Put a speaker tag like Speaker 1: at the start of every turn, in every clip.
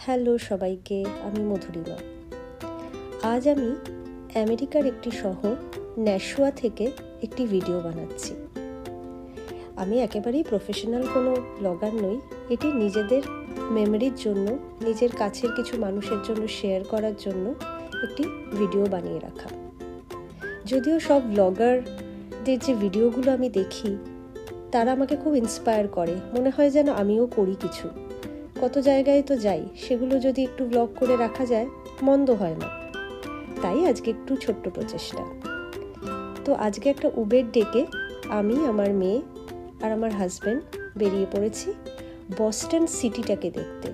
Speaker 1: Hello সবাইকে, আমি মধুরিমা। আজ আমি আমেরিকার একটি শহর ন্যাশুয়া থেকে একটি ভিডিও বানাচ্ছি। আমি একেবারেই প্রফেশনাল কোনো ব্লগার নই। এটি নিজেদের মেমোরির জন্য, নিজের কাছের কিছু মানুষের জন্য শেয়ার করার জন্য একটি ভিডিও বানিয়ে রাখা। যদিও সব ব্লগারদের যে ভিডিওগুলো আমি দেখি তারা আমাকে খুব ইন্সপায়ার করে, মনে হয় যেন আমিও করি কিছু। কত জায়গায় তো যাই, সেগুলো যদি একটু ব্লগ করে রাখা যায় মন্দ হয় না। তাই আজকে একটু ছোট্ট প্রচেষ্টা। তো আজকে একটা উবের ডেকে আমি, আমার মেয়ে আর আমার হাজব্যান্ড বেরিয়ে পড়েছি বস্টন সিটিটাকে দেখতে।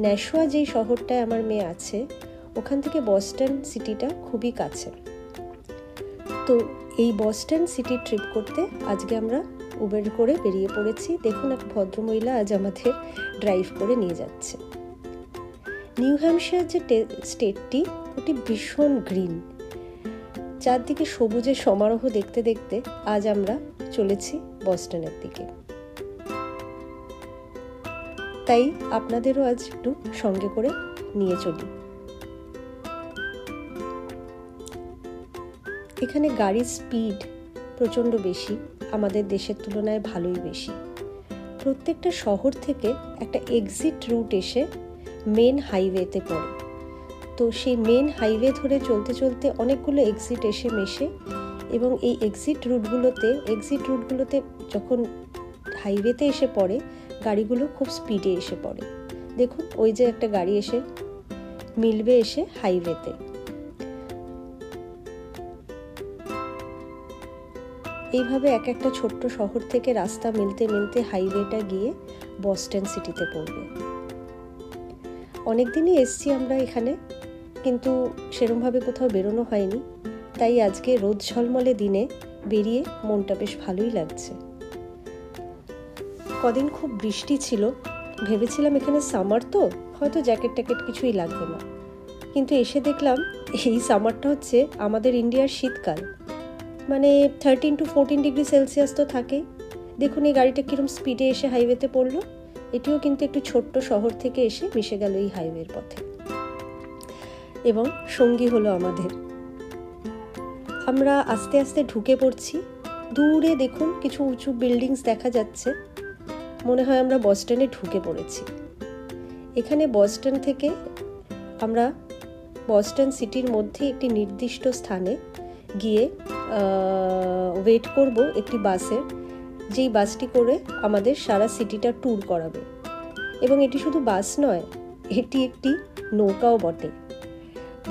Speaker 1: ন্যাশুয়া যেই শহরটায় আমার মেয়ে আছে, ওখান থেকে বস্টন সিটিটা খুবই কাছে। তো এই বস্টন সিটি ট্রিপ করতে আজকে আমরা উবের করে বেরিয়ে পড়েছি। দেখুন, এক ভদ্রমহিলা আজ আমাদের ড্রাইভ করে নিয়ে যাচ্ছে। নিউ হ্যাম্পশায়ার যে স্টেটটি, ওটি ভীষণ গ্রিন, চারদিকে সবুজের সমারোহ দেখতে দেখতে আজ আমরা চলেছি বস্টনের দিকে। তাই আপনাদেরও আজ একটু সঙ্গে করে নিয়ে চলি। এখানে গাড়ির স্পিড প্রচণ্ড বেশি, আমাদের দেশের তুলনায় ভালোই বেশি। প্রত্যেকটা শহর থেকে একটা এক্সিট রুট এসে মেন হাইওয়েতে পড়ে। তো সেই মেন হাইওয়ে ধরে চলতে চলতে অনেকগুলো এক্সিট এসে মেশে, এবং এই এক্সিট রুটগুলোতে যখন হাইওয়েতে এসে পড়ে, গাড়িগুলো খুব স্পিডে এসে পড়ে। দেখুন, ওই যে একটা গাড়ি এসে মিলবে এসে হাইওয়েতে। এইভাবে এক একটা ছোট্ট শহর থেকে রাস্তা মিলতে মিলতে হাইওয়েটা গিয়ে বস্টন সিটিতে পড়বে। অনেকদিনই এসছি আমরা এখানে, কিন্তু সেরমভাবে কোথাও বেরোনো হয়নি। তাই আজকে রোদ ঝলমলে দিনে বেরিয়ে মনটা বেশ ভালোই লাগছে। কদিন খুব বৃষ্টি ছিল, ভেবেছিলাম এখানে সামার তো হয়তো জ্যাকেট ট্যাকেট কিছুই লাগবে না, কিন্তু এসে দেখলাম এই সামারটা হচ্ছে আমাদের ইন্ডিয়ার শীতকাল। মানে 13 to 14 ডিগ্রি সেলসিয়াস তো থাকেই। দেখুন এই গাড়িটা কিরম স্পিডে এসে হাইওয়েতে পড়লো। এটিও কিন্তু একটু ছোট্ট শহর থেকে এসে মিশে গেল এই হাইওয়ের পথে, এবং সঙ্গী হলো আমাদের। আমরা আস্তে আস্তে ঢুকে পড়ছি। দূরে দেখুন কিছু উঁচু বিল্ডিংস দেখা যাচ্ছে, মনে হয় আমরা বস্টনে ঢুকে পড়েছি। এখানে বস্টন থেকে আমরা বস্টন সিটির মধ্যে একটি নির্দিষ্ট স্থানে গিয়ে ওয়েট করব একটি বাসের, যেই বাসটি করে আমাদের সারা সিটিটা ট্যুর করাবে। এবং এটি শুধু বাস নয়, এটি একটি নৌকাও বটে।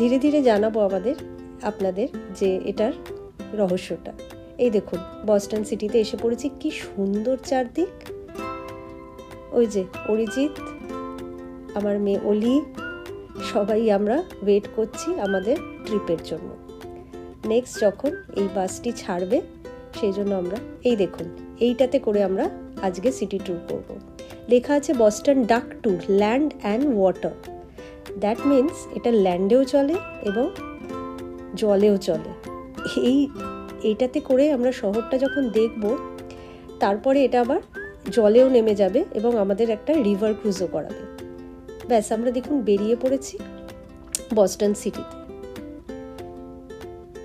Speaker 1: ধীরে ধীরে জানাবো আপনাদের যে এটার রহস্যটা। এই দেখুন, বস্টন সিটিতে এসে পড়েছি। কি সুন্দর চারদিক। ওই যে অরিজিৎ, আমার মেয়ে অলি, সবাই আমরা ওয়েট করছি আমাদের ট্রিপের জন্য। নেক্সট যখন এই বাসটি ছাড়বে, সেই জন্য আমরা এই দেখুন এইটাতে করে আমরা আজকে সিটি ট্যুর করব। লেখা আছে বস্টন ডাক tour, land and water. That means এটা ল্যান্ডেও চলে এবং জলেও চলে। এইটাতে করে আমরা শহরটা যখন দেখব, তারপরে এটা আবার জলেও নেমে যাবে এবং আমাদের একটা রিভার ক্রুজও করাবে। ব্যাস, আমরা দেখুন বেরিয়ে পড়েছি বস্টন সিটিতে।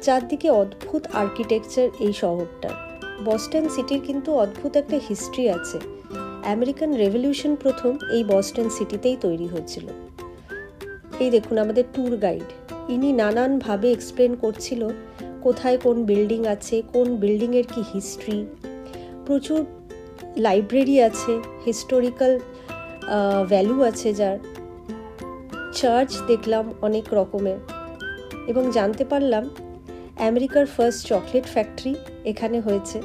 Speaker 1: চারদিকে অদ্ভুত আর্কিটেকচার এই শহরটার। বস্টন সিটির কিন্তু অদ্ভুত একটা হিস্ট্রি আছে। আমেরিকান রেভলিউশন প্রথম এই বস্টন সিটিতেই তৈরি হয়েছিল। এই দেখুন আমাদের ট্যুর গাইড, ইনি নানানভাবে এক্সপ্লেন করছিল কোথায় কোন বিল্ডিং আছে, কোন বিল্ডিংয়ের কি হিস্ট্রি। প্রচুর লাইব্রেরি আছে, হিস্টোরিক্যাল ভ্যালু আছে যার। চার্চ দেখলাম অনেক রকমের, এবং জানতে পারলাম আমেরিকার ফার্স্ট চকলেট ফ্যাক্টরি এখানে হয়েছে।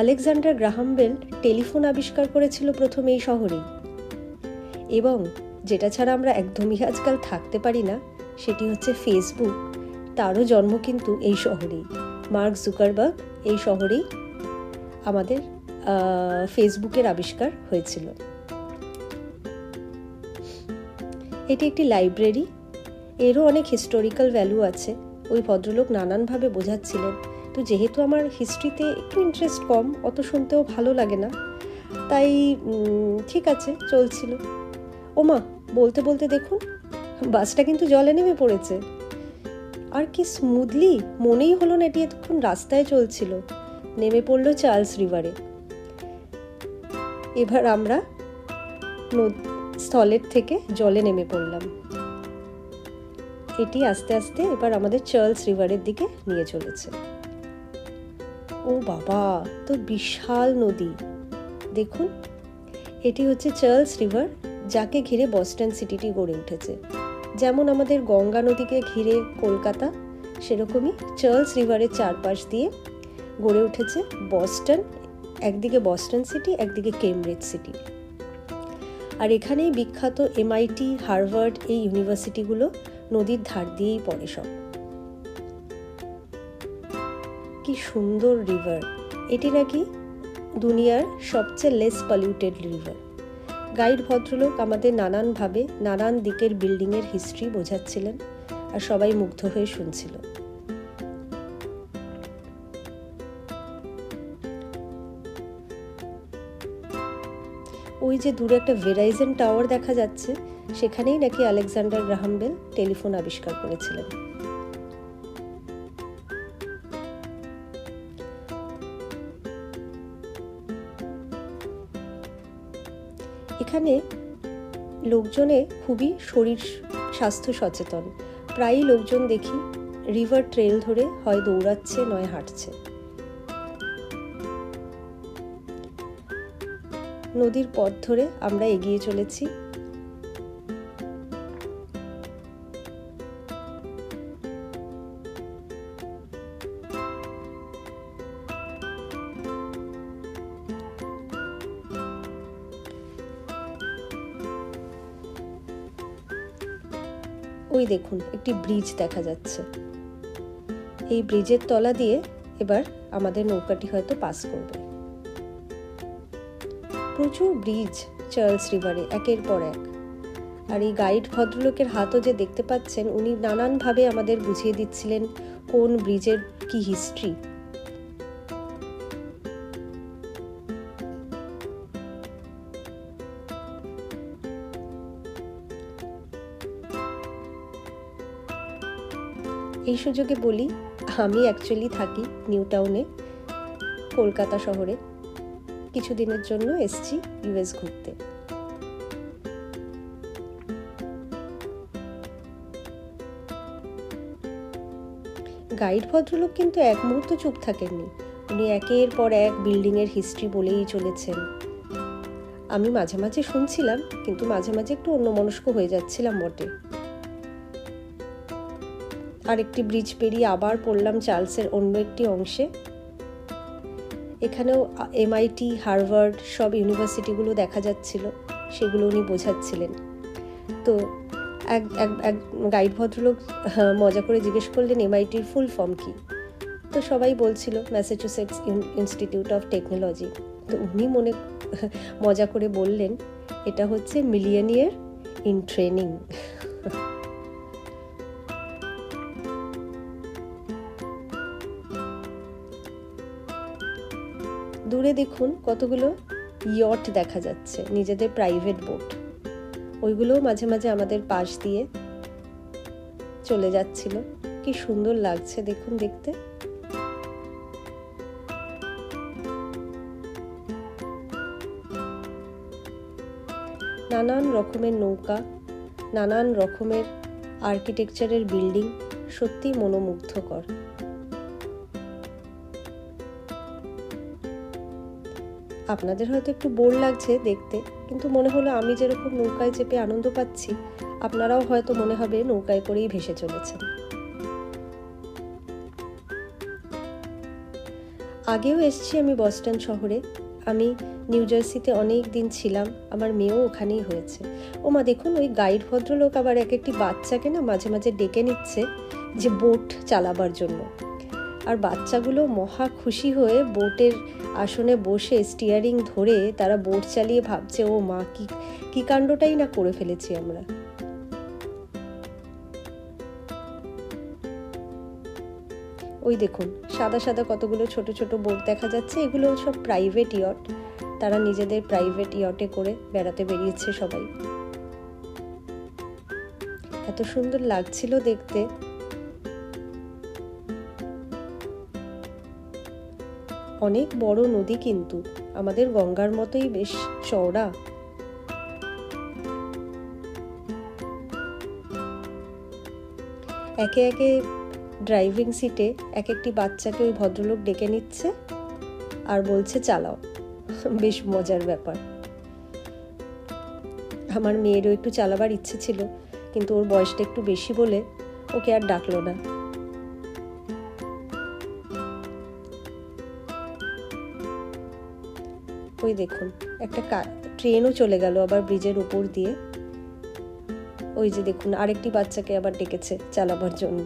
Speaker 1: আলেকজান্ডার গ্রাহাম বেল টেলিফোন আবিষ্কার করেছিল প্রথম এই শহরেই। এবং যেটা ছাড়া আমরা একদমই আজকাল থাকতে পারি না, সেটি হচ্ছে ফেসবুক। তারও জন্ম কিন্তু এই শহরেই। মার্ক জুকারবার্গ এই শহরেই আমাদের ফেসবুকের আবিষ্কার হয়েছিল। এটি একটি লাইব্রেরি, এরও অনেক হিস্টোরিক্যাল ভ্যালু আছে। ওই ভদ্রলোক নানানভাবে বোঝাচ্ছিলেন। তো যেহেতু আমার হিস্ট্রিতে একটু ইন্টারেস্ট কম, অত শুনতেও ভালো লাগে না, তাই ঠিক আছে চলছিল। ওমা, বলতে বলতে দেখুন বাসটা কিন্তু জলে নেমে পড়েছে। আর কি স্মুথলি, মনেই হলো না এটি এতক্ষণ রাস্তায় চলছিল। নেমে পড়লো চার্লস রিভারে। এবার আমরা স্থলের থেকে জলে নেমে পড়লাম। এটি আস্তে আস্তে এবার আমাদের চার্লস রিভারের দিকে নিয়ে চলেছে। ও বাবা, তো বিশাল নদী দেখুন। এটি হচ্ছে চার্লস রিভার, যাকে ঘিরে বস্টন সিটিটি গড়ে উঠেছে। যেমন আমাদের গঙ্গা নদীকে ঘিরে কলকাতা, সেরকমই চার্লস রিভারের চারপাশ দিয়ে গড়ে উঠেছে বস্টন। একদিকে বস্টন সিটি, একদিকে কেমব্রিজ সিটি। আর এখানেই বিখ্যাত MIT, হার্ভার্ড এই ইউনিভার্সিটিগুলো নদীর ধার দিয়েই পড়ে সব। কি সুন্দর রিভার। এটি নাকি দুনিয়ার সবচেয়ে লেস পলিউটেড রিভার। গাইড ভদ্রলোক আমাদের নানানভাবে নানান দিকের বিল্ডিংয়ের হিস্ট্রি বোঝাচ্ছিলেন, আর সবাই মুগ্ধ হয়ে শুনছিল। ওই যে দূরে একটা ভেরাইজন টাওয়ার দেখা যাচ্ছে, সেখানেই নাকি আলেকজান্ডার গ্রাহাম বেল টেলিফোন আবিষ্কার করেছিলেন। এখানে লোকজনে খুবই শরীর স্বাস্থ্য সচেতন। প্রায়ই লোকজন দেখি রিভার ট্রেল ধরে হয় দৌড়াচ্ছে নয় হাঁটছে। নদীর পথ ধরে আমরা এগিয়ে চলেছি। ওই দেখুন একটি ব্রিজ দেখা যাচ্ছে। এই ব্রিজের তলা দিয়ে এবার আমাদের নৌকাটি হয়তো পাস করবে। প্রচুর ব্রিজ চার্লস রিভারে একের পর এক। আর এই গাইড ভদ্রলোকের হাতও যে দেখতে পাচ্ছেন, উনি নানানভাবে আমাদের বুঝিয়ে দিচ্ছিলেন কোন ব্রিজের কি হিস্ট্রি। এই সুযোগে বলি, আমি অ্যাকচুয়ালি থাকি নিউ টাউনে, কলকাতা শহরে। কিছুদিনের জন্য এসছি US ঘুরতে। গাইড ভদ্রলোক কিন্তু এক মুহূর্ত চুপ থাকেননি। উনি একের পর এক বিল্ডিংয়ের হিস্ট্রি বলেই চলেছেন। আমি মাঝে মাঝে শুনছিলাম, কিন্তু মাঝে মাঝে একটু অন্যমনস্ক হয়ে যাচ্ছিলাম বটে। আর একটি ব্রিজ পেরিয়ে আবার পড়লাম চার্লসের অন্য একটি অংশে। এখানেও MIT, হার্ভার্ড সব ইউনিভার্সিটিগুলো দেখা যাচ্ছিল, সেগুলো উনি বোঝাচ্ছিলেন। তো এক গাইড ভদ্রলোক মজা করে জিজ্ঞেস করলেন MITর ফুল ফর্ম কি। তো সবাই বলছিল ম্যাসাচুসেটস ইনস্টিটিউট অফ টেকনোলজি। তো উনি মজা করে বললেন, এটা হচ্ছে মিলিয়নিয়ার ইন ট্রেনিং। দূরে দেখুন কতগুলো ইয়ট দেখা যাচ্ছে, নিজেদের প্রাইভেট বোট। ওইগুলোও মাঝে মাঝে আমাদের পাশ দিয়ে চলে যাচ্ছিল। কি সুন্দর লাগছে দেখুন দেখতে। নানান রকমের নৌকা, নানান রকমের আর্কিটেকচারের বিল্ডিং, সত্যি মনোমুগ্ধকর। আপনাদের হয়তো একটু বোর লাগছে দেখতে, কিন্তু মনে হলো আমি যেরকম নৌকায় চেপে আনন্দ পাচ্ছি, আপনারাও হয়তো মনে হবে নৌকায় করেই ভেসে চলেছেন। আগেও এসেছি আমি বস্টন শহরে। আমি নিউ জার্সিতে অনেক দিন ছিলাম, আমার মেয়েও ওখানেই হয়েছে। ওমা দেখুন, ওই গাইড ভদ্রলোক আবার এক একটি বাচ্চাকে না মাঝে মাঝে ডেকে নিচ্ছে যে বোট চালাবার জন্য। আর বাচ্চাগুলো মহা খুশি হয়ে বোটের আসনে বসে স্টিয়ারিং ধরে তারা বোট চালিয়ে ভাবছে, ও মা, কি কাণ্ডটাই না করে ফেলেছি আমরা। ওই দেখুন সাদা সাদা কতগুলো ছোট ছোট বোট দেখা যাচ্ছে, এগুলো সব প্রাইভেট ইয়ট। তারা নিজেদের প্রাইভেট ইয়টে করে বেড়াতে বেরিয়েছে সবাই। এত সুন্দর লাগছিল দেখতে। অনেক বড় নদী, কিন্তু আমাদের গঙ্গার মতোই বেশ চওড়া। একে একে ড্রাইভিং সিটে এক একটি বাচ্চাকে ওই ভদ্রলোক ডেকে নিচ্ছে আর বলছে চালাও। বেশ মজার ব্যাপার। আমার মেয়েরও একটু চালাবার ইচ্ছে ছিল, কিন্তু ওর বয়সটা একটু বেশি বলে ওকে আর ডাকলো না। ওই দেখুন একটা ট্রেনও চলে গেল আবার ব্রিজের উপর দিয়ে। ওই যে দেখুন আরেকটি বাচ্চাকে আবার ডেকেছে চালাবার জন্য।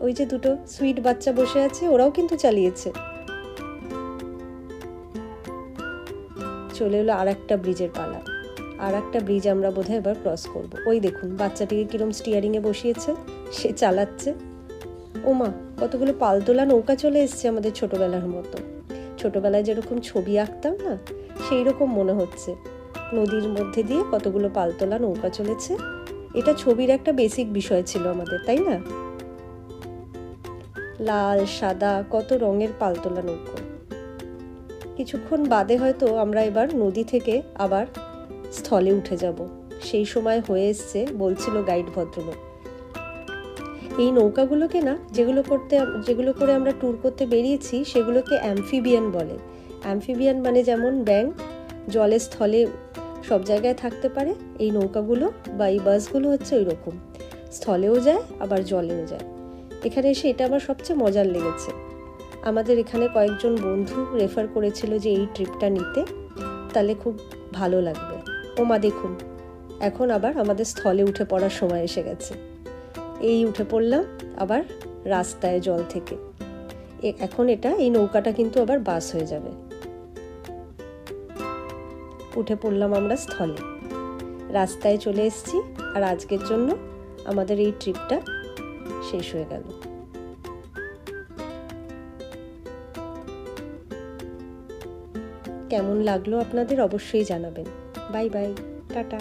Speaker 1: ওই যে দুটো সুইট বাচ্চা বসে আছে, ওরাও কিন্তু চালিয়েছে। চলে এলো আর একটা ব্রিজের পালা। আর একটা ব্রিজ আমরা বোধহয় এবার ক্রস করব। ওই দেখুন বাচ্চাটিকে কিরম স্টিয়ারিংয়ে বসিয়েছে, সে চালাচ্ছে। ওমা, কতগুলো পালতোলা নৌকা চলে এসছে আমাদের ছোটবেলার মতো। ছোটবেলায় যেরকম ছবি আঁকতাম না, সেই রকম মনে হচ্ছে। নদীর মধ্যে দিয়ে কতগুলো পালতোলা নৌকা চলেছে। এটা ছবির একটা বেসিক বিষয় ছিল আমাদের, তাই না? লাল সাদা কত রঙের পালতোলা নৌকো। কিছুক্ষণ বাদে হয়তো আমরা এবার নদী থেকে আবার স্থলে উঠে যাব। সেই সময় হয়ে এসছে বলছিল গাইড ভদ্রলোক। এই নৌকাগুলোকে না, যেগুলো করে আমরা ট্যুর করতে বেরিয়েছি, সেগুলোকে অ্যাম্ফিবিয়ান বলে। অ্যাম্ফিবিয়ান মানে যেমন ব্যাঙ জলে স্থলে সব জায়গায় থাকতে পারে, এই নৌকাগুলো বা এই বাসগুলো হচ্ছে ওই রকম, স্থলেও যায় আবার জলেও যায়। এখানে এসে এটা আমার সবচেয়ে মজার লেগেছে। আমাদের এখানে কয়েকজন বন্ধু রেফার করেছিল যে এই ট্রিপটা নিতে, তাহলে খুব ভালো লাগবে। ওমা দেখুন, এখন আবার আমাদের স্থলে উঠে পড়ার সময় এসে গেছে। এই উঠে পড়লাম আবার রাস্তায় জল থেকে। এখন এই নৌকাটা কিন্তু আবার বাস হয়ে যাবে। উঠে পড়লাম আমরা স্থলে, রাস্তায় চলে এসেছি। আর আজকের জন্য আমাদের এই ট্রিপটা শেষ হয়ে গেল। কেমন লাগলো আপনাদের অবশ্যই জানাবেন। Bye bye, tata.